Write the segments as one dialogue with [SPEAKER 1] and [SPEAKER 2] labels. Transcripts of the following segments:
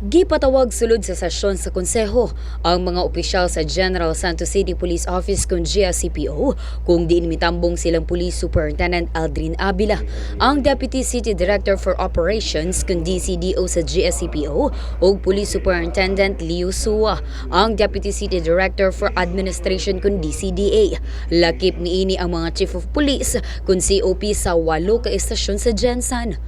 [SPEAKER 1] Gipatawag sulod sa sesyon sa konseho ang mga opisyal sa General Santos City Police Office kung GSCPO kung diin mitambong silang Police Superintendent Aldrin Abila, ang Deputy City Director for Operations kung DCDO sa GSCPO o Police Superintendent Leo Sua, ang Deputy City Director for Administration kung DCDA. Lakip niini ang mga Chief of Police kung COP sa 8 ka estasyon sa Gensan.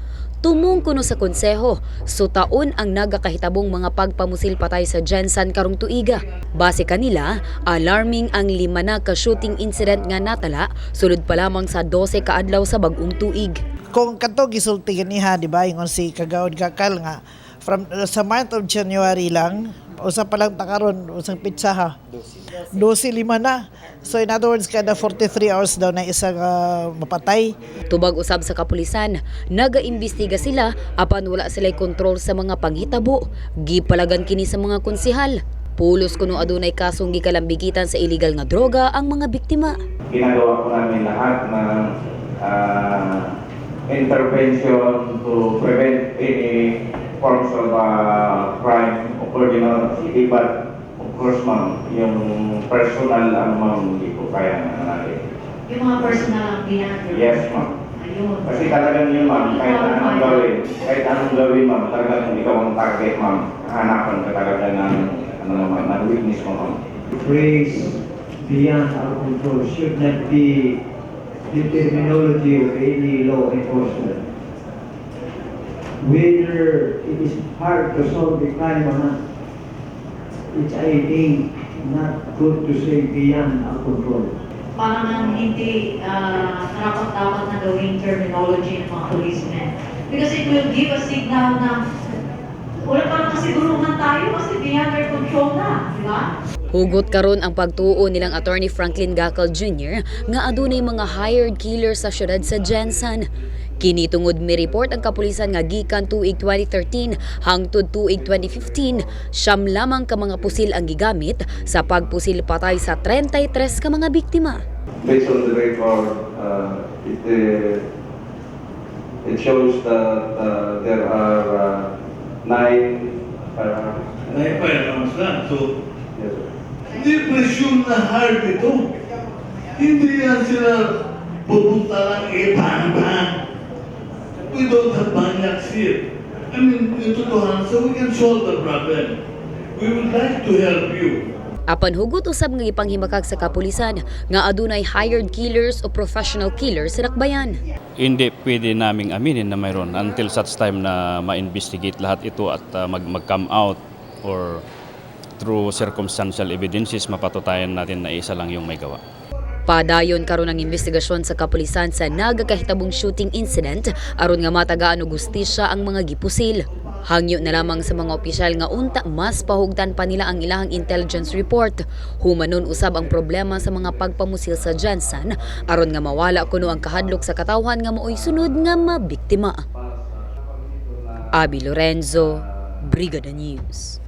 [SPEAKER 1] Tumong kuno sa konseho, so taon ang nagakahitabong mga pagpamusil patay sa Gensan karong tuiga. Base kanila, alarming ang 5 na ka-shooting incident nga natala sulod pa lamang sa 12 kaadlaw sa bag-ong tuig.
[SPEAKER 2] Kung kato gisulti niha, di ba, yung si Kagawad Kakal nga, from sa month of January lang, usa pa lang takaron, usang pitsa ha, 12-5 na. So in other words, kada 43 hours daw na isang mapatay.
[SPEAKER 1] Tubag usab sa kapulisan, nagaimbestiga sila apan wala sila'y kontrol sa mga panghitabo. Gipalagan kini sa mga konsehal. Pulos kuno adunay kasong gikalambigitan sa illegal nga droga ang mga biktima.
[SPEAKER 3] Ginagawa po namin lahat ng intervention to prevent any forms of crime occurring in our city, but of course, ma'am, yung personal, ma'am, hindi po kaya natin.
[SPEAKER 4] Yung mga personal ang ginagawa?
[SPEAKER 3] Yes, ma'am.
[SPEAKER 4] Ayun.
[SPEAKER 3] Kasi talagang yun, ma'am, kahit anong gawin, ma'am, talagang ikaw ang target, ma'am, hanapan ka talaga ng witness mo, ma'am.
[SPEAKER 5] Phrase beyond our control should not be the terminology of any law enforcement. Whether it is hard to solve the crime or not, it's, I think, not good to say beyond our control.
[SPEAKER 4] Parang hindi dapat na gawing terminology ng mga policemen. Because it will give a signal na wala parang kasiguruhan tayo kasi beyond their control na, di ba?
[SPEAKER 1] Hugot karon ang pagtuo nilang Attorney Franklin Gacal Jr. nga adunay mga hired killer sa syudad sa Gensan. Kini tungod mi report ang kapulisan nga gikan tuig 2013 hangtod tuig 2015, siyam lamang ka mga pusil ang gigamit sa pagpusil patay sa 33 ka mga biktima.
[SPEAKER 3] Based on the record, it shows that there are 9
[SPEAKER 6] firearms lang. So,
[SPEAKER 3] yes, sir.
[SPEAKER 6] hindi presume na hard ito. Hindi yan sila pupunta lang bang. We don't have maniacs here. I mean, yung totohanan, so we can solve the problem. We would like to help you.
[SPEAKER 1] Apan hugot usab nga ipanghimakag sa kapulisan nga adunay hired killers o professional killers sa Dakbayan.
[SPEAKER 7] Hindi pwede naming aminin na mayroon until such time na ma-investigate lahat ito at mag-come out or through circumstantial evidences mapatunayan natin na isa lang yung may gawa.
[SPEAKER 1] Padayon karon ang investigasyon sa kapulisan sa nagakahitabong shooting incident aron nga matagaan og hustisya ang mga gipusil. Hangyo na lamang sa mga opisyal nga unta mas pahugdan pa nila ang ilahang intelligence report. Humanon usab ang problema sa mga pagpamusil sa Gensan aron nga mawala kuno ang kahadlok sa katawhan nga maoy sunod nga mabiktima. Abi Lorenzo, Brigada News.